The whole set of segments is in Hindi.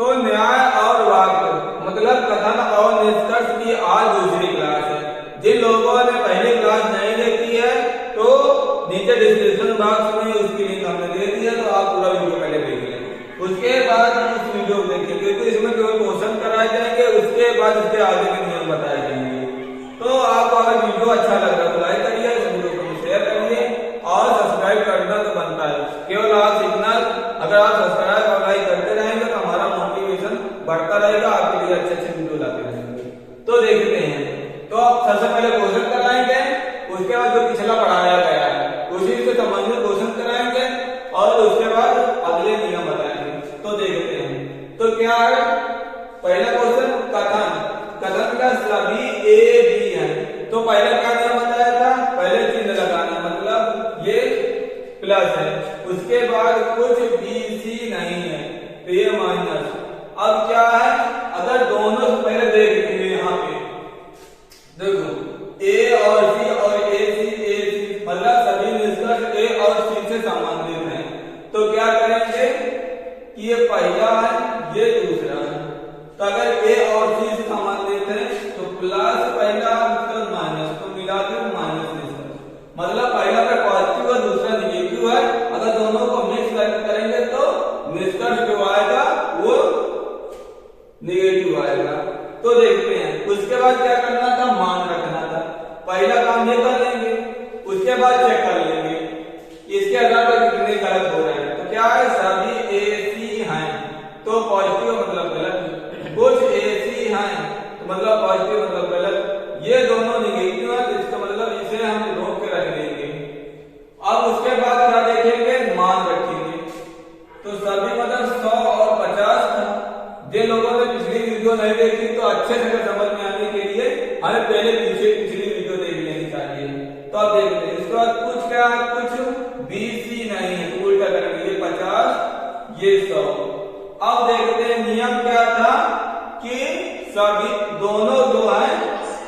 तो न्याय और वाक्य मतलब कथन और निष्कर्ष की आज दूसरी क्लास है। जिन लोगों ने पहली क्लास नहीं देखी है तो नीचे डिस्क्रिप्शन बॉक्स में उसकी लिंक हमने दे दी है, तो आप पूरा वीडियो पहले देख लें। उसके बाद इस वीडियो को देखिए क्योंकि इसमें केवल क्वेश्चन कराए जाएंगे, उसके बाद इसके आगे के नियम बताए जाएंगे। तो आपको अगर वीडियो अच्छा लग रहा है तो लाइक करिए, इस वीडियो को शेयर करिए और सब्सक्राइब करना तो बनता है। केवल आप सीखना, अगर आप सब्सक्राइब और लाइक करते रहेंगे तो हमारा मोटिवेशन बढ़ता रहेगा, आपके लिए अच्छे अच्छे वीडियो लाते रहेंगे। तो देखते हैं, तो आप सबसे पहले क्वेश्चन कराएंगे, उसके बाद जो पिछला पढ़ाया गया है उसी से संबंधित क्वेश्चन कराएंगे और उसके बाद अगले नियम बताएंगे। तो देखते हैं, तो क्या है पहला क्वेश्चन कथन। कथन का सभी ए बी है, तो पहले क्या नियम बताया था, पहले चिन्ह लगाना मतलब ये प्लस है, उसके बाद कुछ बी सी नहीं है तो ये माइनस। अब क्या है, अगर दोनों से पहले देख लेंगे, यहाँ पे देखो ए और ए सी मतलब सभी निष्कर्ष ए और सी से संबंधित हैं। तो क्या करेंगे कि ये पहला है ये दूसरा है, तो अगर ए और सी से संबंधित है तो प्लस पहला मतलब माइनस, तो मिलाकर माइनस निष्कर्ष मतलब पहला का पॉजिटिव और दूसरा निगेटिव है। अगर दोनों को मिक्स करेंगे तो निष्कर्ष जो आएगा वो निगेटिव आएगा। तो देखते हैं, उसके बाद क्या करना था, मान रखना था। पहला काम ये कर लेंगे, उसके बाद चेक कर लेंगे इसके आधार पर कितने गलत हो रहे हैं। तो क्या है, सभी ए सी हैं तो पॉजिटिव मतलब गलत, कुछ ए सी हैं तो मतलब पॉजिटिव मतलब गलत, ये दोनों निगेटिव है तो इसका मतलब इसे हम रोक के रख देंगे। अब उसके बाद क्या देखेंगे, मान रखेंगे, तो सभी मतलब 100 और 50 था। जिन लोगों ने पिछली वीडियो नहीं देखी तो अच्छे से समझ में आने के लिए हमें पहले पिछली वीडियो देख लेनी चाहिए। तो अब देखते हैं, इसके बाद कुछ क्या है, कुछ बी सी नहीं है, उल्टा करेंगे, ये 50 ये 100। अब देखते हैं नियम क्या था कि सभी दोनों जो है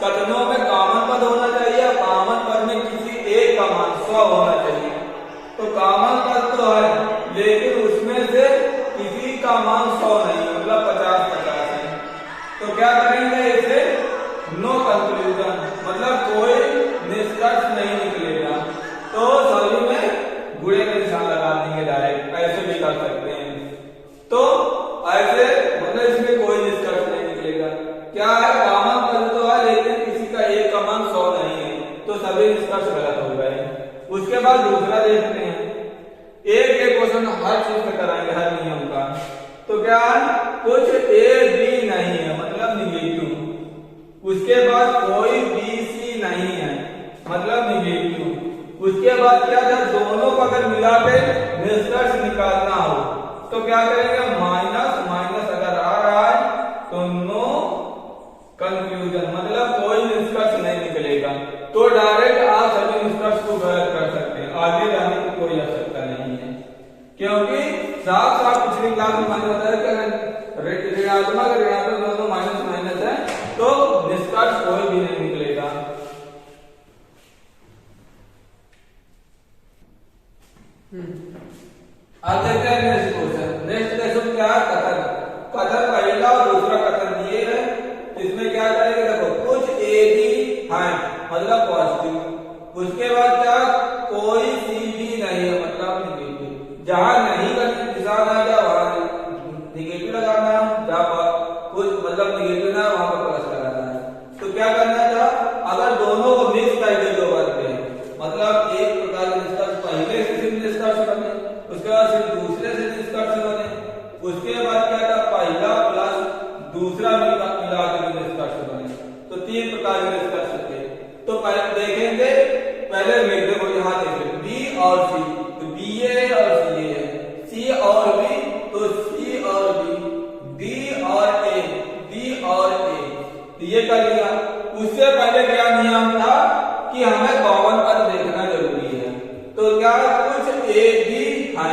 कथनों में कॉमन पद होना चाहिए, कॉमन पद में किसी एक का मान 100 होना चाहिए। तो कॉमन पद तो है लेकिन उसमें से किसी का मान 100 नहीं मतलब 50-50 है। तो क्या करेंगे, इसे नो कंक्लूजन मतलब कोई निष्कर्ष नहीं निकलेगा, तो सभी में गुणे का निशान लगा देंगे डायरेक्ट, ऐसे भी कर सकते हैं। तो ऐसे मतलब इसमें कोई निष्कर्ष नहीं निकलेगा। क्या है, कॉमन पद तो है लेकिन किसी का एक का मान 100 नहीं है, तो सभी निष्कर्ष गलत हो गए। उसके बाद दूसरा देखते हैं, एक क्वेश्चन हर चीज में कराएंगे, हर नियम का। तो क्या है, कुछ ए बी नहीं है मतलब निगेटिव, उसके बाद कोई बी सी नहीं है मतलब निगेटिव, उसके बाद क्या था, दोनों को अगर मिला के निष्कर्ष निकालना हो तो क्या करेंगे, माइनस माइनस अगर आ रहा है तो नो कंक्लूजन मतलब कोई निष्कर्ष नहीं निकलेगा। तो डायरेक्ट आप सभी निष्कर्ष को गलत कर सकते हैं, आगे जाने की कोई आवश्यकता नहीं है, क्योंकि साफ साफ पिछली क्लास में मैंने बताया कि अगर ऋणात्मक दोनों माइनस माइनस है तो निष्कर्ष कोई भी नहीं निकलेगा। अब देखते हैं नेक्स्ट क्वेश्चन। नेक्स्ट क्वेश्चन क्या है, कथन। कथन पहला और दूसरा कथन दिए है, इसमें क्या करेंगे, देखो कुछ ए बी है मतलब पॉजिटिव, उसके बाद क्या, कोई सी भी नहीं है मतलब निगेटिव। जहां नहीं का निशान आ जाए वहां निगेटिव लगाना है, जहां कुछ मतलब निगेटिव ना वहां पर प्लस लगाना है। तो क्या करना था, अगर दोनों को मिक्स करके दो करते हैं मतलब एक प्रकार का निष्कर्ष पहले से निष्कर्ष बने, उसके बाद फिर दूसरे से निष्कर्ष बने, उसके बाद क्या था, पहला प्लस दूसरा मिला के निष्कर्ष बने, तो 3 प्रकार के निष्कर्ष थे। तो पहले देखेंगे, पहले लिख दो यहाँ देखें बी और सी, तो बी ए और सी ए है, सी और बी तो सी और बी और ए, बी और ए, तो ये कर लिया। उससे पहले क्या नियम था कि हमें कॉमन पद देखना जरूरी है, तो क्या कुछ ए बी है,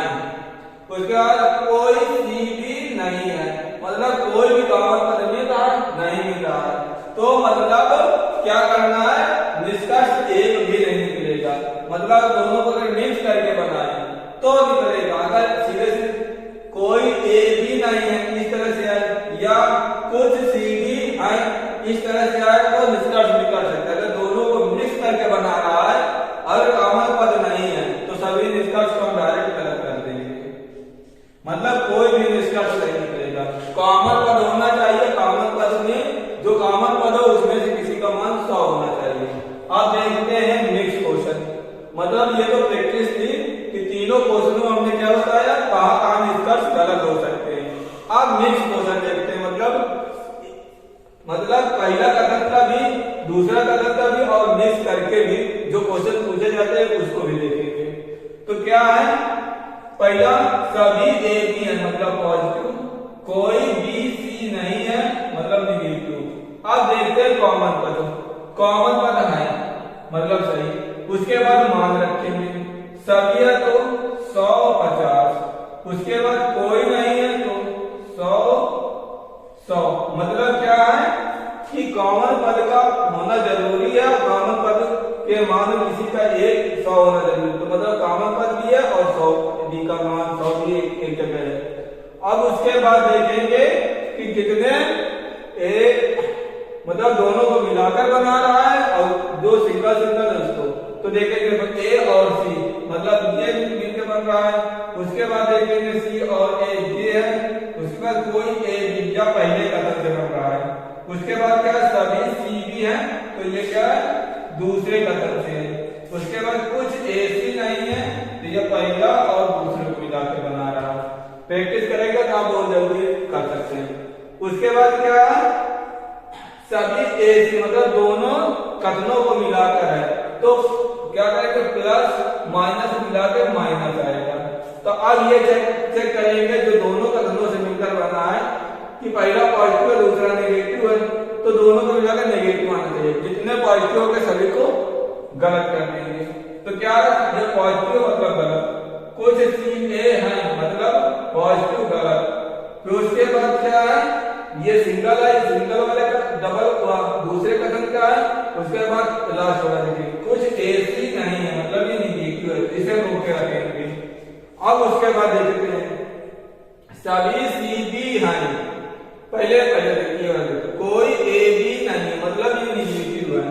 उसके बाद कोई सी भी नहीं है मतलब कोई भी कॉमन पद मिल रहा नहीं मिल रहा है, तो मतलब क्या करना है, निष्कर्ष एक भी नहीं निकलेगा मतलब दोनों को अगर मिक्स करके बनाए तो निकलेगा। अगर सीधे सीधे कोई ए भी नहीं है इस तरह से निष्कर्ष सही निकलेगा। कॉमन पद होना चाहिए, कॉमन पद में जो कॉमन पद हो उसमें से किसी का मान 100 होना चाहिए। अब देखते हैं मिक्स क्वेश्चन। मतलब ये तो प्रैक्टिस थी कि तीनों क्वेश्चनों में हमने क्या बताया, कहाँ कहाँ निष्कर्ष गलत हो सकते हैं। अब मिक्स क्वेश्चन देखते हैं। मतलब पहला कथन का भी, दूसरा कथन का भी और मिक्स करके भी जो क्वेश्चन पूछे जाते हैं उसको भी देखेंगे। तो क्या है, पहला सभी ए बी है मतलब पॉजिटिव, कोई बी सी नहीं है मतलब निगेटिव। अब देखते हैं कॉमन पद। कॉमन पद है मतलब सही, उसके बाद मान रखेंगे। सभी है तो 100 50, उसके बाद कोई नहीं है तो 100 100। मतलब क्या है कि कॉमन पद का होना जरूरी है, कॉमन पद के मान किसी का 100 होना जरूरी है। तो मतलब कॉमन पद भी है और 100 बी का मान 100 भी एक जगह है। अब उसके बाद देखेंगे कि कितने ए मतलब दोनों को मिलाकर बना रहा है और जो सिंगल सिंगल है उसको। तो देखेंगे ए और सी मतलब ये मिलकर बन रहा है। उसके बाद देखेंगे सी और ए ये है। उसके बाद कोई ए बी या पहले कथन से बन रहा है। उसके बाद क्या सभी सी बी है तो ये क्या है दूसरे कथन से है। उसके बाद कुछ ए सी नहीं है तो ये पहला और दूसरे को मिलाकर बना रहा है। प्रैक्टिस करेंगे तो आप बहुत जल्दी कर सकते हैं। उसके बाद क्या है सभी ए सी मतलब दोनों कथनों को मिलाकर है तो क्या करेंगे प्लस माइनस मिलाकर माइनस आएगा। तो अब ये चेक करेंगे जो दोनों कथनों से मिलकर बना है कि पहला पॉजिटिव है दूसरा नेगेटिव है तो दोनों को मिलाकर नेगेटिव आना चाहिए। जितने पॉजिटिव होंगे सभी को गलत कर देंगे। तो क्या है पॉजिटिव मतलब गलत, कुछ सी ए है मतलब पॉजिटिव गलत। फिर उसके बाद क्या है ये सिंगल है, सिंगल वाले का डबल हुआ दूसरे कथन का है। उसके बाद लास्ट वाला देखिए कुछ एसी नहीं है मतलब ये निगेटिव है, इसे रोक के रखेंगे। अब उसके बाद देखते हैं सभी सी बी है, पहले देखिए कोई ए बी नहीं मतलब ये निगेटिव है।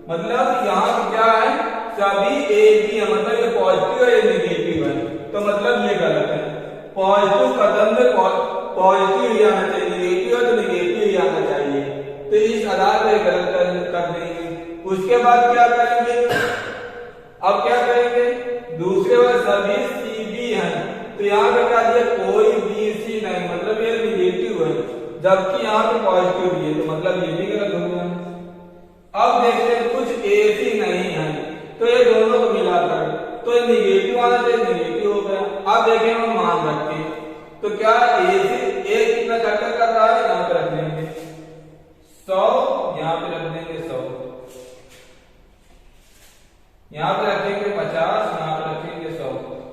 मतलब यहाँ पे क्या है सभी ए बी है मतलब ये पॉजिटिव है ये निगेटिव है तो मतलब ये गलत है। पॉजिटिव कथन में पॉजिटिव ही आना चाहिए, निगेटिव है तो निगेटिव ही आना चाहिए। तो इस आधार पर गलत कर देंगे। उसके बाद क्या करेंगे, अब क्या करेंगे दूसरे बार सभी सी बी है तो यहाँ पे क्या दिया कोई बी सी नहीं मतलब ये निगेटिव है जबकि यहाँ पे पॉजिटिव भी है तो मतलब ये भी गलत हो गया। अब देखते हैं कुछ ए सी नहीं है तो ये दोनों को मिलाकर तो ये निगेटिव आना चाहिए, निगेटिव हो गया। अब देखें हम मान रखते तो क्या ए कितना खर्चा कर रहा है यहाँ पे रख देंगे 100, यहाँ पे रख देंगे 100, यहाँ पे रखेंगे 50, यहाँ पे रखेंगे 100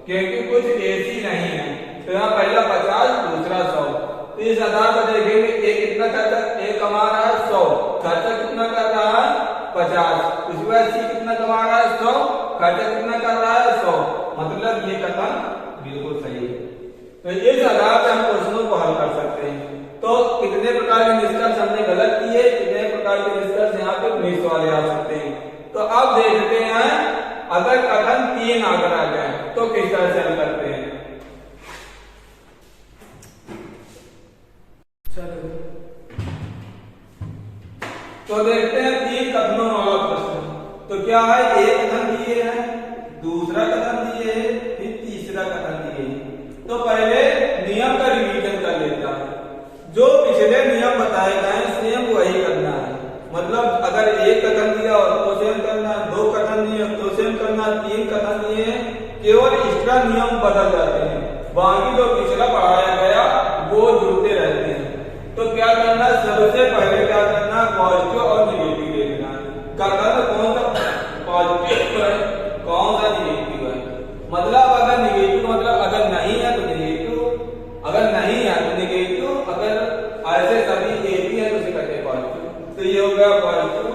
क्योंकि कुछ एसी नहीं है तो यहाँ पहला 50 दूसरा 100। तो इस आधार पर देखेंगे ए कितना खर्चा ए कमा रहा है 100, खर्चा कितना कर रहा है 50। उसके बाद सी कितना कमा रहा है 100, खर्चा कितना कर रहा है 100 मतलब ये कथन बिल्कुल सही है। तो इस आधार पर हम क्वेश्चनों को हल कर सकते हैं। तो कितने प्रकार के निष्कर्ष हमने गलत किए, कितने प्रकार के निष्कर्ष यहाँ पे मिक्स वाले आ सकते हैं। तो अब देखते हैं अगर कथन 3 आकर आ जाए तो किस तरह से हल करते हैं। चलो तो देखते हैं 3 कथनों वाला प्रश्न। तो क्या है एक कथन दिए है, दूसरा कथन दिए है, फिर तीसरा कथन दिए है। तो पहले नियम का रिवीजन कर लेता है। जो पिछले नियम बताए गए सेम वही करना है। मतलब अगर एक कथन दिया और तो सेम करना, 2 कथन दिए तो सेम करना, 3 कथन दिए हैं केवल एक्स्ट्रा नियम बदल जाते हैं, बाकी जो पिछला पढ़ाया गया वो जुड़ते रहते हैं। तो क्या करना सबसे पहले क्या करना पॉजिटिव और निगेटिव देखना करना तो कौन सा पॉजिटिव है कौन सा निगेटिव है। मतलब अगर निगेटिव मतलब अगर नहीं है तो निगेटिव, अगर नहीं है तो निगेटिव, अगर ऐसे सभी ए बी है तो उसे कहते हैं पॉजिटिव। तो ये हो गया पॉजिटिव,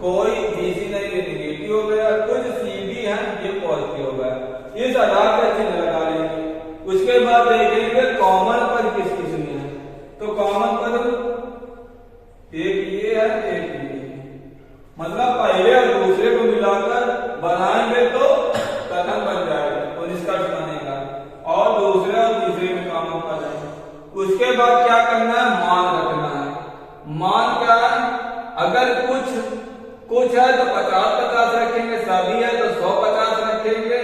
कोई बी सी नहीं ये निगेटिव हो गया, कुछ सी बी है ये पॉजिटिव हो गया। इस आधार पर चिन्ह लगा लेंगे। उसके बाद देखेंगे कॉमन पद किस किस में है। तो कॉमन पद एक ये है एक ये, मतलब पहले और दूसरे को मिलाकर बनाएंगे तो कथन बन जाएगा तो निष्कर्ष बनेगा और दूसरे और तीसरे में कॉमन पद है। उसके उसके बाद क्या करना है, मान रखना है। मान क्या है, अगर कुछ है तो 50-50 रखेंगे, सभी है तो 100-50 रखेंगे,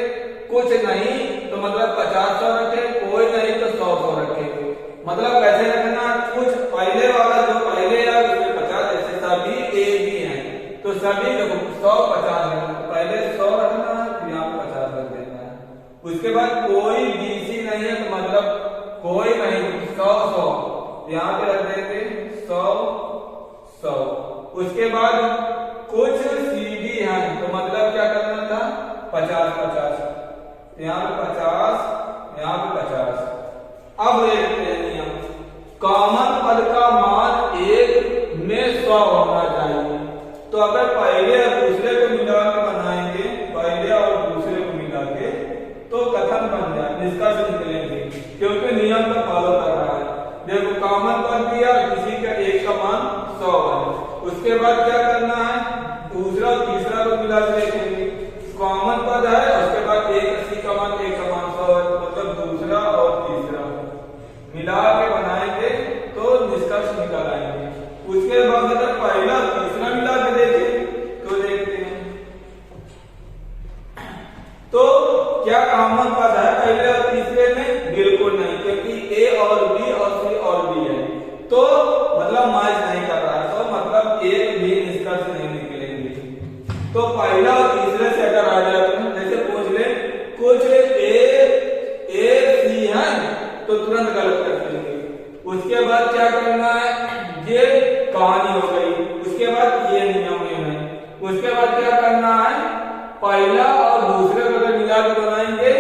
कुछ नहीं तो मतलब 50-100 रखेंगे, कोई नहीं तो 100-100 रखेंगे। मतलब कैसे रखना, कुछ पहले वाला जो पहले है उसमें 50, जैसे सभी ए बी है तो सभी देखो 100-50 रखना, पहले 100 रखना है फिर यहाँ 50 रख देना है। उसके बाद कोई बीसी नहीं है तो मतलब कोई नहीं, 100-100 यहाँ पे रख देंगे 100-100। उसके बाद कुछ सीडी है तो मतलब क्या करना था, 50-50, यहाँ पे 50, यहाँ पे 50। अब देखते हैं नियम, कॉमन पद का मान एक में 100 होना चाहिए। तो अगर पहले और दूसरे को मिला के बनाएंगे, पहले और दूसरे को मिला के, तो कथन बन जाए, निष्कर्ष निकलेंगे, क्योंकि नियम का फॉलो कर रहा है। देखो कॉमन पद दिया, किसी का एक का मान 100 है, उसके बाद क्या करना है, दूसरा और तीसरा को मिला के देखेंगे, कॉमन पद है, उसके बाद एक 80 का मान 1 का मान 100 है, मतलब दूसरा और तीसरा मिला के बनाएंगे तो निष्कर्ष निकल आएंगे। उसके बाद अगर पहला तीसरा मिला के देखें तो देखते हैं, तो क्या कॉमन पद है पहले और तीसरे में, बिल्कुल नहीं, क्योंकि ए और बी और सी और बी है, तो मतलब मैच नहीं कर रहा है, तो मतलब एक भी निष्कर्ष नहीं निकलेंगे। तो पहला और तीसरे से अगर आ जाते हैं, जैसे पूछ ले कुछ ए सी है तो तुरंत गलत कर देंगे। उसके बाद क्या करना है, ये कहानी हो गई, उसके बाद ये नियम है। उसके बाद क्या करना है, पहला और दूसरे को अगर मिला के बनाएंगे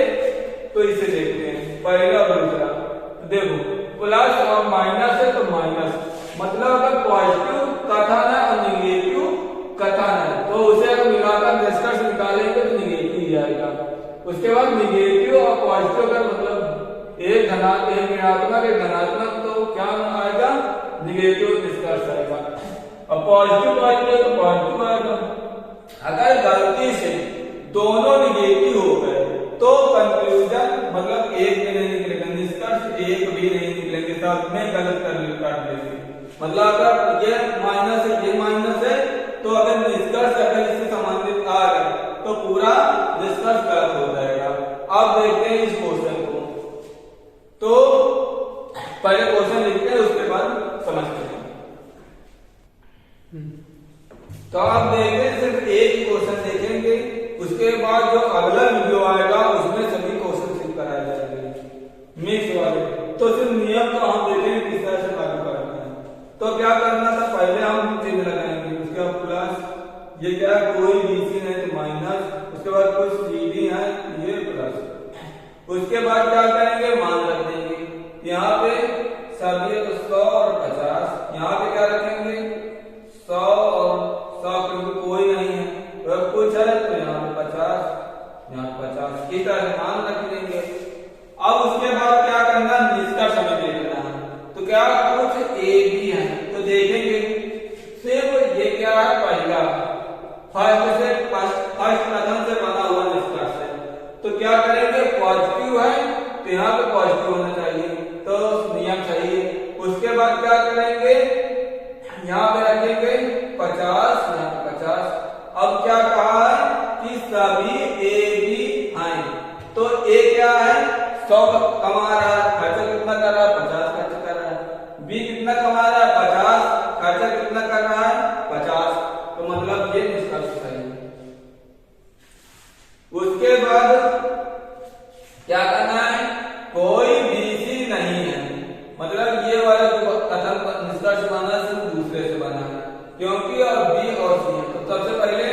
तो इसे देखते हैं, पहला और दूसरा, देखो प्लस और माइनस है तो माइनस, मतलब अगर पॉजिटिव कथन है और निगेटिव कथन है तो उसे अगर मिलाकर निष्कर्ष निकालेंगे तो निगेटिव ही आएगा। उसके बाद निगेटिव और पॉजिटिव का मतलब एक ऋणात्मक एक धनात्मक, तो क्या आएगा, निगेटिव निष्कर्ष आएगा। और पॉजिटिव आएगा तो पॉजिटिव आएगा। अगर गलती से दोनों निगेटिव हो गए तो कंक्लूजन मतलब एक भी नहीं निकलेगा, निष्कर्ष एक भी नहीं निकलेंगे, सब में गलत कर लेंगे। मतलब अगर ये माइनस है, ये माइनस है, तो अगर निष्कर्ष अगर इससे संबंधित आ गए तो पूरा निष्कर्ष गलत हो जाएगा। अब देखते हैं इस क्वेश्चन को, तो पहले क्वेश्चन लिखते हैं उसके बाद समझते हैं। तो आप देखते हैं सिर्फ एक ही क्वेश्चन देखेंगे, उसके बाद जो अगला वीडियो आएगा उसमें सभी क्वेश्चन सिर्फ कराए जाएंगे मिक्स वाले। तो सिर्फ नियम को हम देखेंगे किस तरह से लागू करना है। तो क्या करना था, पहले हम चिन्ह लगाएंगे, उसके बाद प्लस, ये क्या है कोई बीसी नहीं तो माइनस, उसके बाद कुछ सीडी है ये प्लस, उसके बाद क्या करेंगे, मान रख देंगे, यहाँ पे सभी तो 100 और 50, यहाँ पे क्या रखेंगे 100 और 100, क्योंकि कोई नहीं है, अगर कुछ है तो यहाँ पे 50, यहाँ 50, इस तरह से मान रख देंगे। अब उसके बाद क्या करना, निष्कर्ष हमें देखना है, तो क्या कुछ ए बी है तो देखेंगे सिर्फ ये क्या है, पहला फर्स्ट कथन से बना हुआ निष्कर्ष है, तो क्या करेंगे, पॉजिटिव है तो यहाँ पे पॉजिटिव होना चाहिए, तो नियम सही है। उसके बाद क्या करेंगे, यहाँ पे रखेंगे 50, यहाँ पे 50। अब क्या कहा है कि सभी ए बी हैं, तो ए क्या है 100 कमा रहा है, खर्चा कितना कर रहा है 50 खर्चा कर रहा है, बी कितना कमा रहा है 50, खर्चा कितना कर रहा है 50, तो मतलब ये निष्कर्ष सही है। उसके बाद क्या करना है, कोई बीसी नहीं है, मतलब ये वाला जो कथन निष्कर्ष बना सिर्फ दूसरे से बना है, क्योंकि और बी और सी है, तो सबसे पहले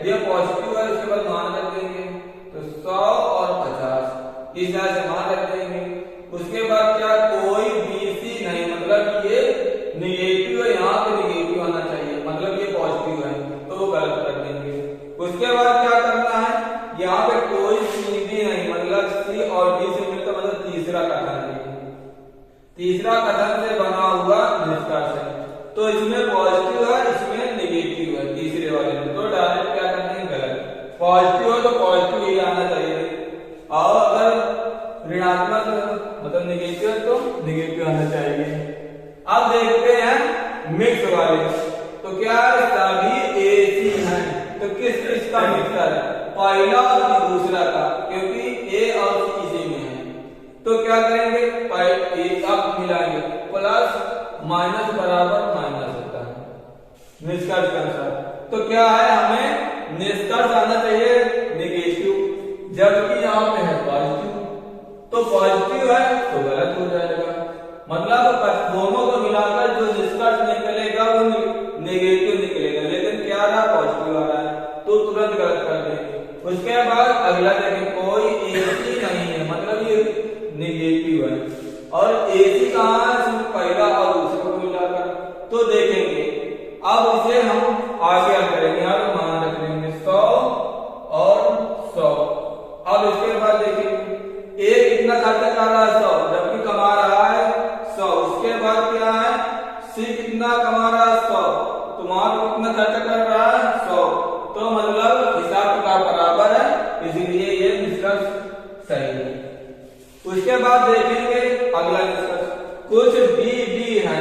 ये पॉजिटिव है, उसके बाद मान रख देंगे, तो 100 और 50 इस तरह से मान रख देंगे। उसके बाद क्या, कोई बीसी नहीं, मतलब ये निगेटिव है, यहाँ पे निगेटिव आना चाहिए, मतलब ये पॉजिटिव है, तो वो गलत कर देंगे। उसके बाद क्या करना है, यहाँ पे कोई सी भी नहीं, मतलब सी और डी से मिलकर मतलब तीसरा कथन है, तीसरा कथन से बना हुआ निष्कर्ष है, तो इसमें पॉजिटिव है, इसमें निगेटिव है, तीसरे वाले में, तो डायरेक्ट क्या करते हैं गलत, पॉजिटिव हो तो पॉजिटिव ही आना चाहिए, और अगर ऋणात्मक मतलब निगेटिव है तो निगेटिव आना चाहिए। अब देखते हैं मिक्स वाले। तो क्या है, सभी AC हैं, तो किस किसका मिक्सर है, पहला और दूसरा का, क्योंकि A और C इसी में है। तो क्या करेंगे, एक आप मिलाएंगे, प्लस माइनस बराबर माइनस होता है निष्कर्ष के अनुसार। तो क्या है, हमें निष्कर्ष आना चाहिए नेगेटिव, जबकि यहाँ पे है पॉजिटिव। तो पॉजिटिव है तो गलत हो जाएगा, मतलब दोनों को मिलाकर जो निष्कर्ष निकलेगा वो नेगेटिव निकलेगा, लेकिन क्या रहा, पॉजिटिव आ रहा है, तो तुरंत गलत कर देंगे। उसके बाद अगला देखें, कोई AC नहीं है, मतलब ये नेगेटिव है, और AC कहाँ है, सिर्फ पहला और दूसरा को मिलाकर। तो देखेंगे, अब इसे हम आगे करेंगे, यहाँ पे मान रख लेंगे 100 और 100। अब इसके बाद देखेंगे A कितना खर्चा कर रहा है, 100, जबकि कमा रहा है 100। उसके बाद क्या है, C कितना कमा रहा है, 100, तुम्हारा कितना खर्चा कर रहा है, 100। तो मतलब हिसाब किताब बराबर है, इसीलिए ये निष्कर्ष सही है। उसके बाद देखेंगे अगला निष्कर्ष, कुछ B है,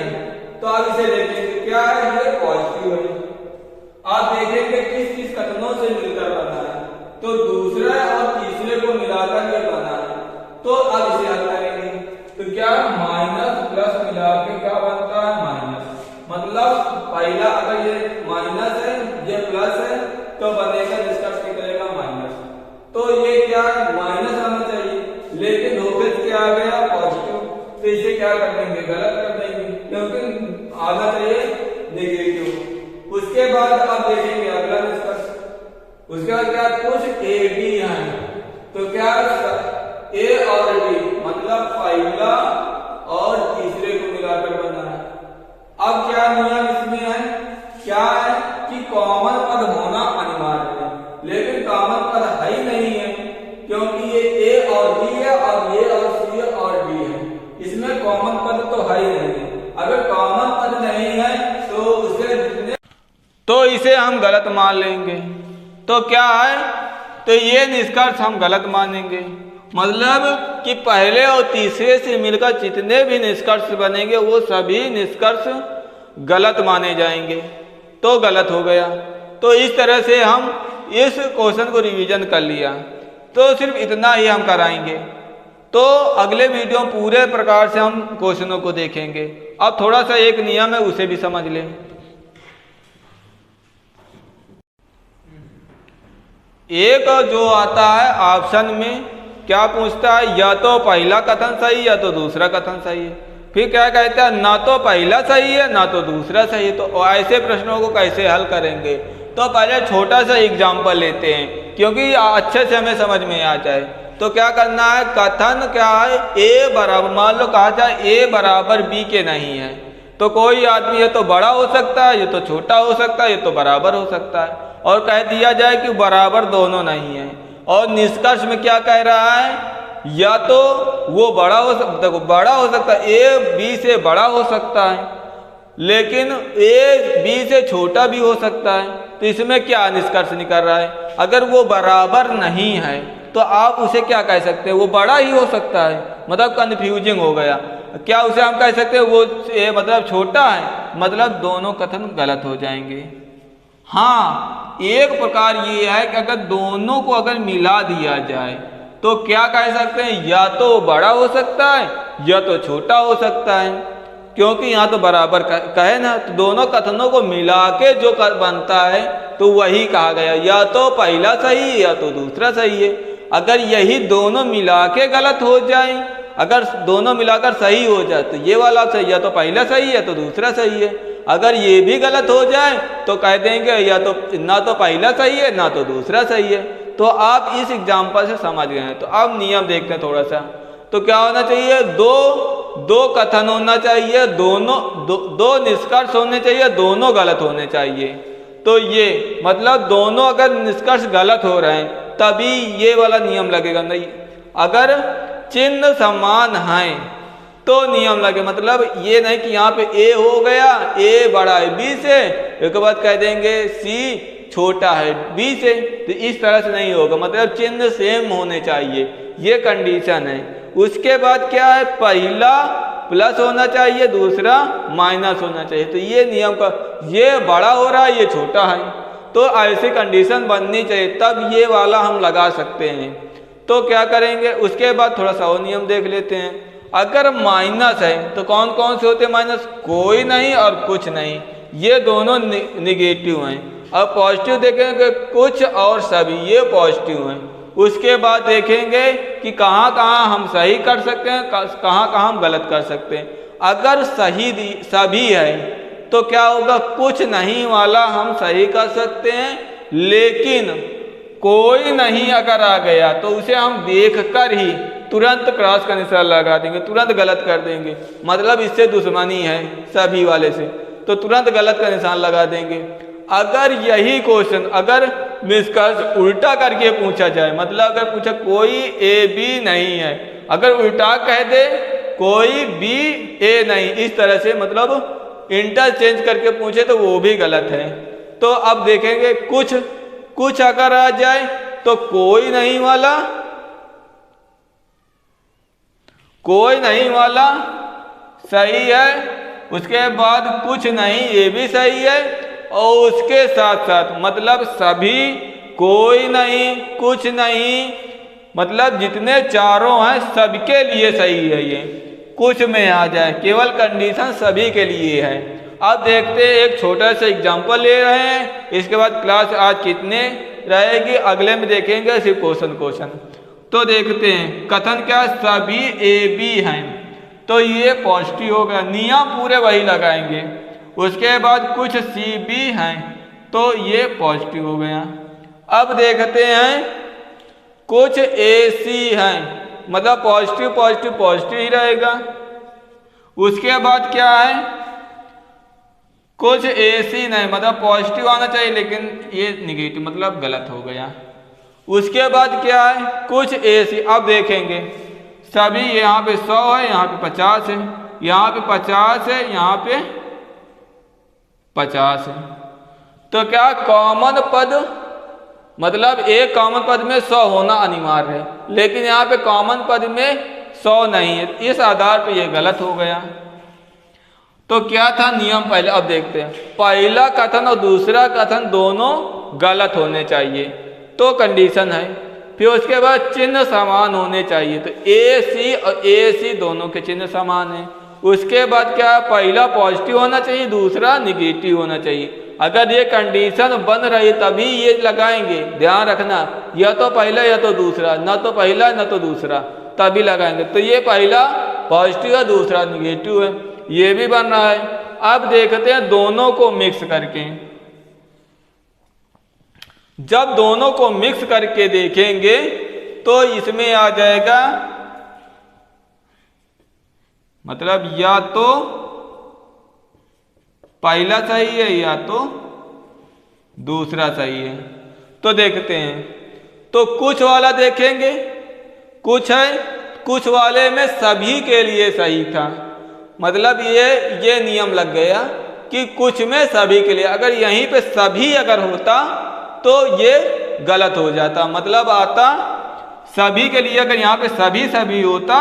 तो अब इसे देखेंगे, क्या है, ये पॉजिटिव है। आप देखेंगे किस किस कथनों से मिलकर बना है, तो दूसरा और तीसरे को मिलाकर ये बना है। तो अब इसे हल करेंगे, तो क्या माइनस प्लस मिला के क्या बनता है, माइनस, मतलब पहला अगर ये माइनस है, ये प्लस है, तो बनेगा निष्कर्ष निकलेगा माइनस। तो ये क्या है, माइनस आना चाहिए, लेकिन धोखे से क्या आ गया, पॉजिटिव। तो इसे क्या कर देंगे, गलत कर देंगे, क्योंकि आना चाहिए नेगेटिव। उसके बाद अब देखेंगे अगला निष्कर्ष, उसके बाद क्या, कुछ AB है, तो क्या A और D, मतलब पहला और तीसरे को मिलाकर बना है। अब क्या नियम इसमें है, क्या है कि कॉमन पद होना अनिवार्य है, लेकिन कॉमन पद है ही नहीं है, क्योंकि ये A और D है और A और C और D है, इसमें कॉमन पद तो है ही नहीं है। अगर कॉमन पद नहीं है तो उसे जितने, तो इसे हम गलत मान लेंगे। तो क्या है, तो ये निष्कर्ष हम गलत मानेंगे, मतलब कि पहले और तीसरे से मिलकर जितने भी निष्कर्ष बनेंगे वो सभी निष्कर्ष गलत माने जाएंगे, तो गलत हो गया। तो इस तरह से हम इस क्वेश्चन को रिवीजन कर लिया, तो सिर्फ इतना ही हम कराएंगे। तो अगले वीडियो में पूरे प्रकार से हम क्वेश्चनों को देखेंगे। अब थोड़ा सा एक नियम है उसे भी समझ लें। एक जो आता है ऑप्शन में क्या पूछता है, या तो पहला कथन सही या तो दूसरा कथन सही है। फिर क्या कहता है, ना तो पहला सही है ना तो दूसरा सही है। तो ऐसे प्रश्नों को कैसे हल करेंगे, तो पहले छोटा सा एग्जाम्पल लेते हैं, क्योंकि अच्छे से हमें समझ में आ जाए। तो क्या करना है, कथन क्या है, A बराबर, मान लो कहा जाए A बराबर B के नहीं है, तो कोई आदमी ये तो बड़ा हो सकता है, ये तो छोटा हो सकता है, ये तो बराबर हो सकता है, और कह दिया जाए कि बराबर दोनों नहीं है। और निष्कर्ष में क्या कह रहा है, या तो वो बड़ा हो सकता, देखो बड़ा हो सकता है, A B से बड़ा हो सकता है, लेकिन A B से छोटा भी हो सकता है। तो इसमें क्या निष्कर्ष निकल रहा है, अगर वो बराबर नहीं है तो आप उसे क्या कह सकते हैं, वो बड़ा ही हो सकता है, मतलब कंफ्यूजिंग हो गया। क्या उसे हम कह सकते हैं वो मतलब छोटा है, मतलब दोनों कथन गलत हो जाएंगे। हाँ, एक प्रकार ये है कि अगर दोनों को अगर मिला दिया जाए तो क्या कह सकते हैं, या तो बड़ा हो सकता है या तो छोटा हो सकता है, क्योंकि यहाँ तो बराबर कहे ना, तो दोनों कथनों को मिला के जो बनता है तो वही कहा गया, या तो पहला सही है या तो दूसरा सही है। अगर यही दोनों मिला के गलत हो जाए, अगर दोनों मिलाकर सही हो जाए तो ये वाला सही, या तो पहला सही है तो दूसरा सही है। अगर ये भी गलत हो जाए तो कह देंगे या तो ना तो पहला सही है ना तो दूसरा सही है। तो आप इस एग्जाम्पल से समझ गए हैं। तो अब नियम देखते हैं थोड़ा सा। तो क्या होना चाहिए, दो कथन होना चाहिए, दोनों दो निष्कर्ष होने चाहिए, दोनों गलत होने चाहिए। तो ये मतलब दोनों अगर निष्कर्ष गलत हो रहे हैं तभी ये वाला नियम लगेगा। नहीं, अगर चिन्ह समान हैं तो नियम लगे, मतलब ये नहीं कि यहाँ पे A हो गया, A बड़ा है B से, एक बात कह देंगे C छोटा है B से, तो इस तरह से नहीं होगा। मतलब चिन्ह सेम होने चाहिए, ये कंडीशन है। उसके बाद क्या है, पहला प्लस होना चाहिए, दूसरा माइनस होना चाहिए। तो ये नियम का, ये बड़ा हो रहा है, ये छोटा है, तो ऐसी कंडीशन बननी चाहिए, तब ये वाला हम लगा सकते हैं। तो क्या करेंगे, उसके बाद थोड़ा सा और नियम देख लेते हैं। अगर माइनस है तो कौन कौन से होते हैं माइनस, कोई नहीं और कुछ नहीं, ये दोनों निगेटिव हैं। अब पॉजिटिव देखेंगे कुछ और सभी, ये पॉजिटिव हैं। उसके बाद देखेंगे कि कहाँ कहाँ हम सही कर सकते हैं, कहाँ कहाँ हम गलत कर सकते हैं। अगर सभी है तो क्या होगा, कुछ नहीं वाला हम सही कर सकते हैं, लेकिन कोई नहीं अगर आ गया तो उसे हम देखकर ही तुरंत क्रॉस का निशान लगा देंगे, तुरंत गलत कर देंगे। मतलब इससे दुश्मनी है सभी वाले से, तो तुरंत गलत का निशान लगा देंगे। अगर यही क्वेश्चन अगर निष्कर्ष उल्टा करके पूछा जाए, मतलब अगर पूछा कोई ए बी नहीं है, अगर उल्टा कह दे कोई बी ए नहीं, इस तरह से मतलब इंटरचेंज करके पूछे तो वो भी गलत है। तो अब देखेंगे कुछ अगर आ जाए तो कोई नहीं वाला सही है, उसके बाद कुछ नहीं ये भी सही है, और उसके साथ साथ मतलब सभी, कोई नहीं, कुछ नहीं, मतलब जितने चारों हैं सबके लिए सही है। ये कुछ में आ जाए, केवल कंडीशन सभी के लिए है। अब देखते हैं, एक छोटा सा एग्जांपल ले रहे हैं, इसके बाद क्लास आज कितने रहेगी अगले में देखेंगे, सिर्फ क्वेश्चन। तो देखते हैं कथन क्या, सभी ए बी हैं, तो ये पॉजिटिव हो गया, नियम पूरे वही लगाएंगे। उसके बाद कुछ सी बी हैं, तो ये पॉजिटिव हो गया। अब देखते हैं कुछ ए सी हैं, मतलब पॉजिटिव ही रहेगा। उसके बाद क्या है, कुछ ए सी नहीं, मतलब पॉजिटिव आना चाहिए लेकिन ये निगेटिव, मतलब गलत हो गया। उसके बाद क्या है, कुछ ए सी। अब देखेंगे सभी, यहाँ पे 100 है, यहाँ पे 50 है, यहाँ पे 50 है, यहाँ पे 50 है, तो क्या कॉमन पद, मतलब एक कॉमन पद में 100 होना अनिवार्य है, लेकिन यहाँ पे कॉमन पद में 100 नहीं है, इस आधार पे ये गलत हो गया। तो क्या था नियम पहले, अब देखते हैं। पहला कथन और दूसरा कथन दोनों गलत होने चाहिए, तो कंडीशन है। फिर उसके बाद चिन्ह समान होने चाहिए, तो ए सी और ए सी दोनों के चिन्ह समान है। उसके बाद क्या, पहला पॉजिटिव होना चाहिए, दूसरा निगेटिव होना चाहिए। अगर ये कंडीशन बन रही तभी ये लगाएंगे, ध्यान रखना, या तो पहला या तो दूसरा, ना तो पहला ना तो दूसरा, तभी लगाएंगे। तो ये पहला पॉजिटिव है, दूसरा निगेटिव है, ये भी बन रहा है। अब देखते हैं दोनों को मिक्स करके, जब दोनों को मिक्स करके देखेंगे तो इसमें आ जाएगा, मतलब या तो पहला सही है या तो दूसरा सही है। तो देखते हैं, तो कुछ वाला देखेंगे, कुछ है, कुछ वाले में सभी के लिए सही था, मतलब ये नियम लग गया कि कुछ में सभी के लिए, अगर यहीं पे सभी अगर होता तो ये गलत हो जाता, मतलब आता सभी के लिए, अगर यहाँ पे सभी होता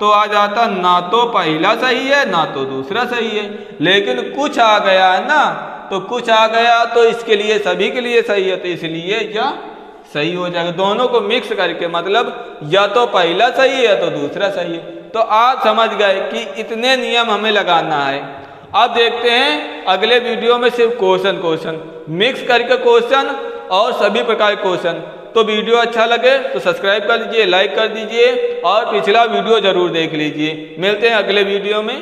तो आ जाता ना तो पहला सही है ना तो दूसरा सही है, लेकिन कुछ आ गया है ना, तो कुछ आ गया तो इसके लिए सभी के लिए सही है, तो इसलिए यह सही हो जाएगा। दोनों को मिक्स करके, मतलब या तो पहला सही है या तो दूसरा सही है। तो आप समझ गए कि इतने नियम हमें लगाना है। अब देखते हैं अगले वीडियो में सिर्फ क्वेश्चन मिक्स करके क्वेश्चन और सभी प्रकार के क्वेश्चन। तो वीडियो अच्छा लगे तो सब्सक्राइब कर दीजिए, लाइक कर दीजिए और पिछला वीडियो जरूर देख लीजिए। मिलते हैं अगले वीडियो में।